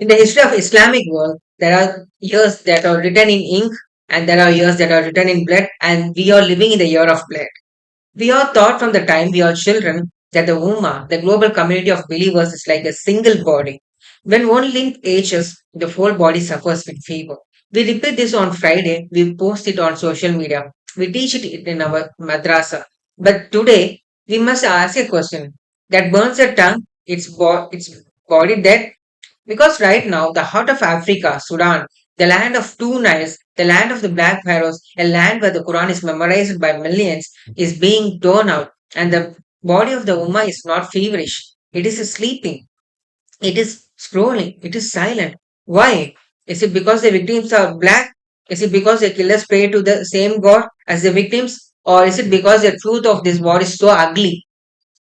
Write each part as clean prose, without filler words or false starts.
In the history of Islamic world, there are years that are written in ink and there are years that are written in blood, and we are living in the year of blood. We are taught from the time we are children that the Ummah, the global community of believers, is like a single body. When one link ages, the whole body suffers with fever. We repeat this on Friday, we post it on social media, we teach it in our madrasa. But today, we must ask a question that burns the tongue, its body dead. Because right now, the heart of Africa, Sudan, the land of two Niles, the land of the Black Pharaohs, a land where the Quran is memorized by millions, is being torn out, and the body of the Ummah is not feverish. It is sleeping. It is scrolling. It is silent. Why? Is it because the victims are black? Is it because the killers pray to the same God as the victims? Or is it because the truth of this war is so ugly,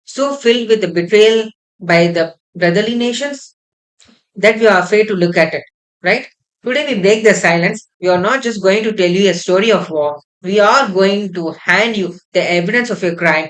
so filled with the betrayal by the brotherly nations, that we are afraid to look at it, right? Today we break the silence. We are not just going to tell you a story of war. We are going to hand you the evidence of a crime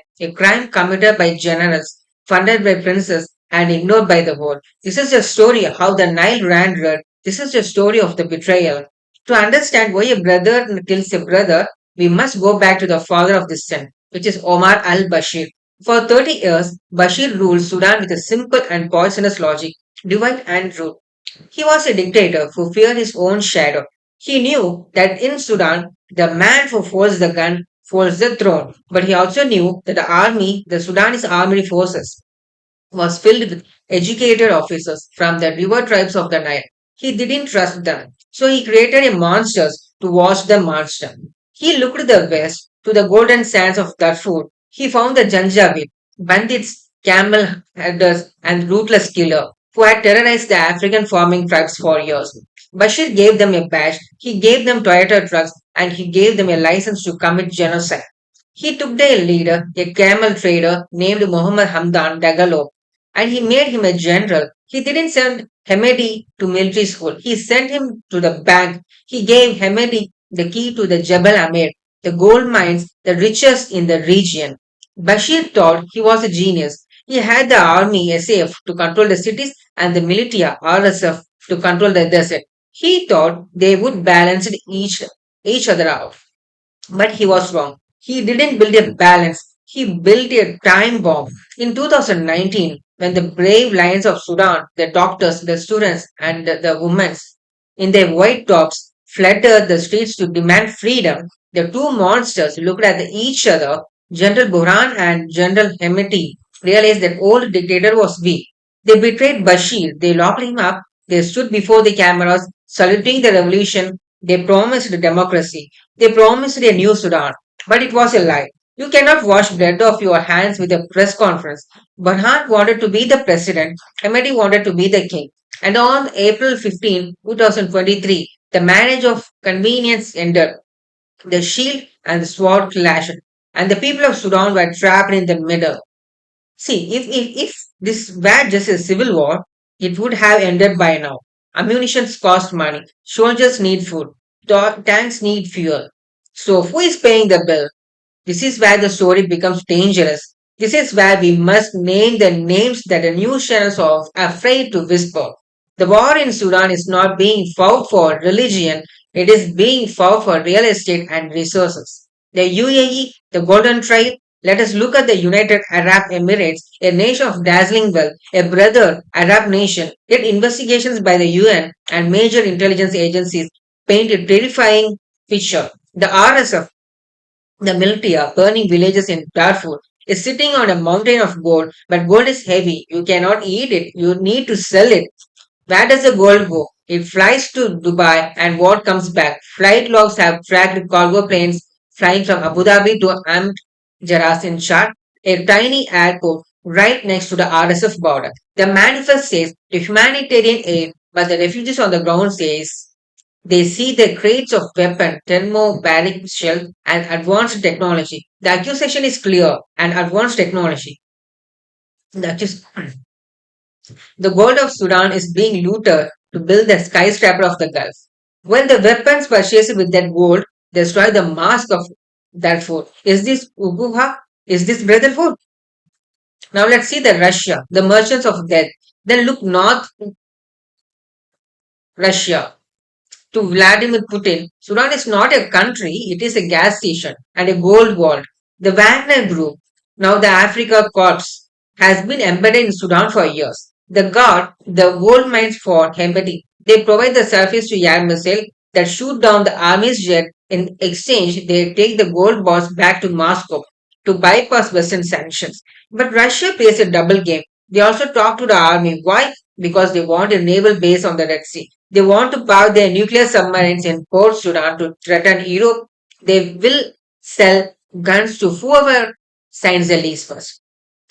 committed by generals, funded by princes, and ignored by the world. This is the story of how the Nile ran red. This is the story of the betrayal. To understand why a brother kills a brother, we must go back to the father of this sin, which is Omar al-Bashir. For 30 years, Bashir ruled Sudan with a simple and poisonous logic: divide and rule. He was a dictator who feared his own shadow. He knew that in Sudan, the man who holds the gun holds the throne. But he also knew that the army, the Sudanese army forces, was filled with educated officers from the river tribes of the Nile. He didn't trust them, so he created a monsters to watch the monster. He looked to the west, to the golden sands of Darfur. He found the Janjaweed, bandits, camel herders, and ruthless killer who had terrorized the African farming tribes for years. Bashir gave them a badge, he gave them Toyota trucks, and he gave them a license to commit genocide. He took their leader, a camel trader named Muhammad Hamdan Dagalo, and he made him a general. He didn't send Hemedi to military school. He sent him to the bank. He gave Hemedi the key to the Jebel Amir, the gold mines, the richest in the region. Bashir thought he was a genius. He had the army SAF to control the cities and the militia RSF to control the desert. He thought they would balance each other out. But he was wrong. He didn't build a balance, he built a time bomb. In 2019, when the brave lions of Sudan, the doctors, the students, and the women in their white tops flooded the streets to demand freedom, the two monsters looked at each other. General Burhan and General Hemeti realized that old dictator was weak. They betrayed Bashir, they locked him up, they stood before the cameras, saluting the revolution, they promised democracy. They promised a new Sudan, but it was a lie. You cannot wash blood off your hands with a press conference. Burhan wanted to be the president, Hemedi wanted to be the king. And on April 15, 2023, the marriage of convenience ended. The shield and the sword clashed, and the people of Sudan were trapped in the middle. See, if this were just a civil war, it would have ended by now. Ammunitions cost money, soldiers need food, tanks need fuel. So, who is paying the bill? This is where the story becomes dangerous. This is where we must name the names that the news channels are afraid to whisper. The war in Sudan is not being fought for religion, it is being fought for real estate and resources. The UAE, the Golden Tribe, let us look at the United Arab Emirates, a nation of dazzling wealth, a brother Arab nation. Yet investigations by the UN and major intelligence agencies paint a terrifying picture. The RSF, the military are burning villages in Darfur, is sitting on a mountain of gold, but gold is heavy. You cannot eat it. You need to sell it. Where does the gold go? It flies to Dubai, and what comes back? Flight logs have tracked cargo planes flying from Abu Dhabi to Jaras in Chad, a tiny airport right next to the RSF border. The manifest says the humanitarian aid, but the refugees on the ground says they see the crates of weapon, thermobaric shell, and advanced technology. The accusation is clear and advanced technology. The, accus- the gold of Sudan is being looted to build the skyscraper of the Gulf. When the weapons purchased with that gold destroy the mask of Darfur, is this Uguha? Is this brotherhood? Now let's see the Russia, the merchants of death. Then look north Russia. To Vladimir Putin, Sudan is not a country, it is a gas station and a gold vault. The Wagner Group, now the Africa Corps, has been embedded in Sudan for years. The guard the gold mines for embedding. They provide the surface to air missile that shoot down the army's jet. In exchange, they take the gold bars back to Moscow to bypass Western sanctions. But Russia plays a double game. They also talk to the army. Why? Because they want a naval base on the Red Sea. They want to park their nuclear submarines in Port Sudan to threaten Europe. They will sell guns to whoever signs the lease first.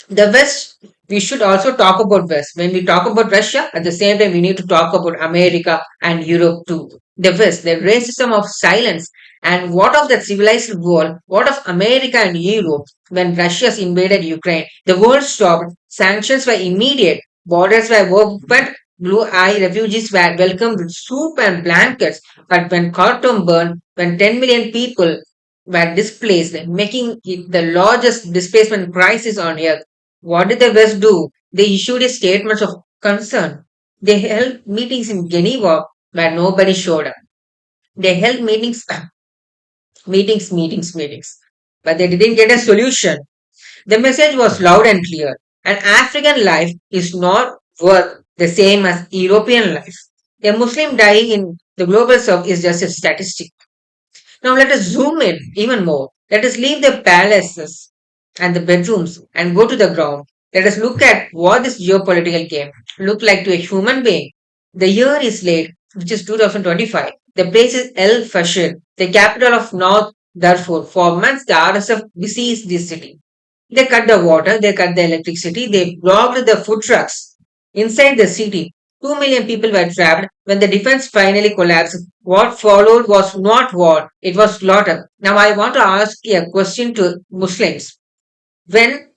The West, we should also talk about West. When we talk about Russia, at the same time, we need to talk about America and Europe too. The West, the racism of silence. And what of the civilized world? What of America and Europe when Russia invaded Ukraine? The world stopped. Sanctions were immediate. Borders were opened. Blue-eye refugees were welcomed with soup and blankets. But when Khartoum burned, when 10 million people were displaced, making it the largest displacement crisis on earth, what did the West do? They issued a statement of concern. They held meetings in Geneva where nobody showed up. They held meetings, meetings, but they didn't get a solution. The message was loud and clear. An African life is not worth the same as European life. A Muslim dying in the global south is just a statistic. Now let us zoom in even more. Let us leave the palaces and the bedrooms and go to the ground. Let us look at what this geopolitical game look like to a human being. The year is late, which is 2025. The place is El Fasher, the capital of North Darfur. For months, the RSF besieged this city. They cut the water, they cut the electricity, they blocked the food trucks. Inside the city, 2 million people were trapped. When the defense finally collapsed, what followed was not war, it was slaughter. Now, I want to ask you a question to Muslims. When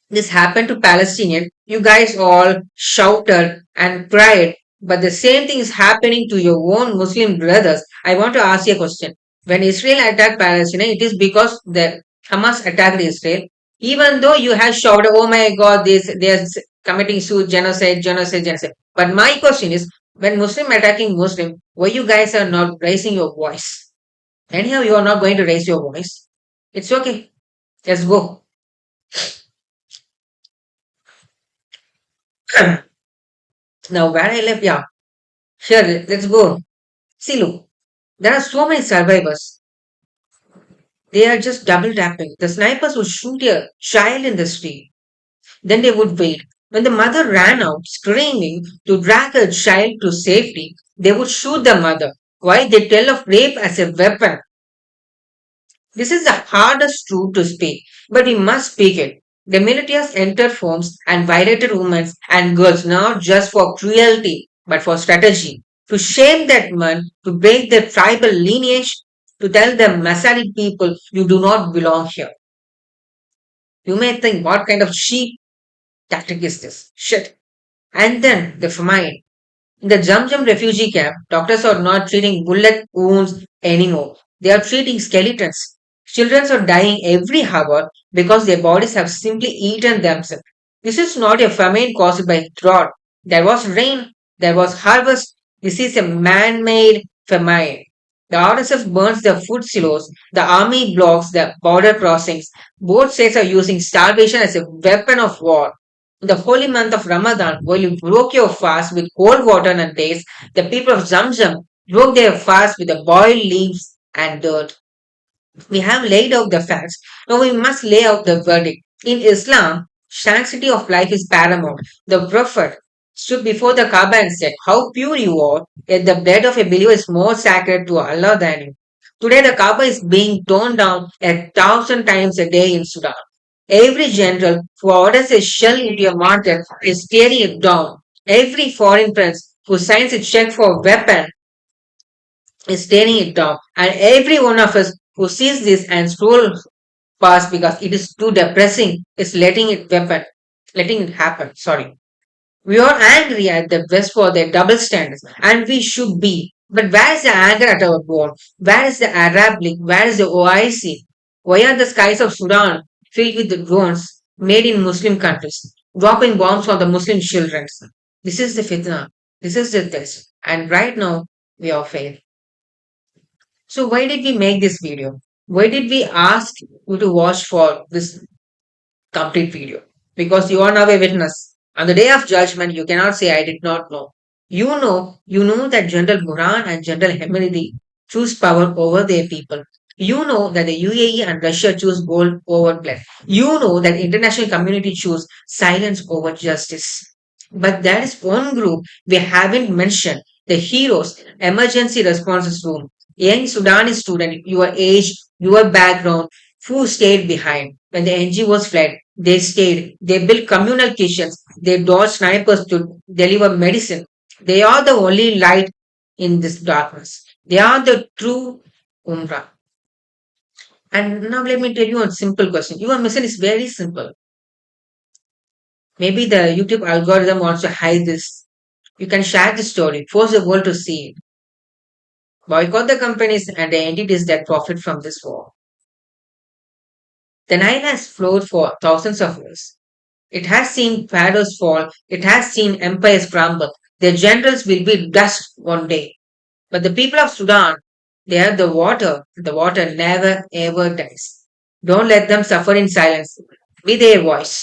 this happened to Palestinians, you guys all shouted and cried, but the same thing is happening to your own Muslim brothers. I want to ask you a question. When Israel attacked Palestine, it is because the Hamas attacked Israel. Even though you have shouted, "Oh my God, they are committing genocide, genocide, genocide." But my question is, when Muslim attacking Muslim, why you guys are not raising your voice? Anyhow, you are not going to raise your voice. It's okay. Let's go. Now, where I live, yeah. Sure, let's go. See, look, there are so many survivors. They are just double tapping. The snipers would shoot a child in the street. Then they would wait. When the mother ran out, screaming to drag her child to safety, they would shoot the mother. Why? They tell of rape as a weapon. This is the hardest truth to speak, but we must speak it. The military has entered homes and violated women and girls not just for cruelty, but for strategy. To shame that man, to break their tribal lineage, to tell the Masali people you do not belong here. You may think, what kind of cheap tactic is this? Shit. And then the famine. In the Jamjam refugee camp, doctors are not treating bullet wounds anymore. They are treating skeletons. Children are dying every hour because their bodies have simply eaten themselves. This is not a famine caused by drought. There was rain, there was harvest. This is a man made famine. The RSF burns the food silos, the army blocks the border crossings. Both states are using starvation as a weapon of war. In the holy month of Ramadan, while you broke your fast with cold water and dates, the people of Zamzam broke their fast with the boiled leaves and dirt. We have laid out the facts. Now we must lay out the verdict. In Islam, sanctity of life is paramount. The Prophet stood before the Kaaba and said, "How pure you are, yet the blood of a believer is more sacred to Allah than you." Today, the Kaaba is being torn down 1,000 times a day in Sudan. Every general who orders a shell into a market is tearing it down. Every foreign prince who signs a check for a weapon is tearing it down. And every one of us who sees this and scrolls past because it is too depressing is letting it happen. Sorry. We are angry at the West for their double standards, and we should be. But where is the anger at our born? Where is the Arab League? Where is the OIC? Why are the skies of Sudan filled with the drones made in Muslim countries, dropping bombs on the Muslim children? This is the fitna. This is the test. And right now, we are failed. So, why did we make this video? Why did we ask you to watch for this complete video? Because you are now a witness. On the day of judgment, you cannot say, I did not know. You know that General Buran and General Hemedi choose power over their people. You know that the UAE and Russia choose gold over blood. You know that international community choose silence over justice. But there is one group we haven't mentioned, the heroes, emergency responses room. Young Sudanese student, your age, your background, who stayed behind. When the NGOs fled, they stayed. They built communal kitchens. They dodged snipers to deliver medicine. They are the only light in this darkness. They are the true Umrah. And now let me tell you a simple question. Your mission is very simple. Maybe the YouTube algorithm wants to hide this. You can share the story, force the world to see it, boycott the companies and the entities that profit from this war. The Nile has flowed for thousands of years. It has seen pharaohs fall, it has seen empires crumble. Their generals will be dust one day. But the people of Sudan, they have the water. The water never ever dies. Don't let them suffer in silence. Be their voice.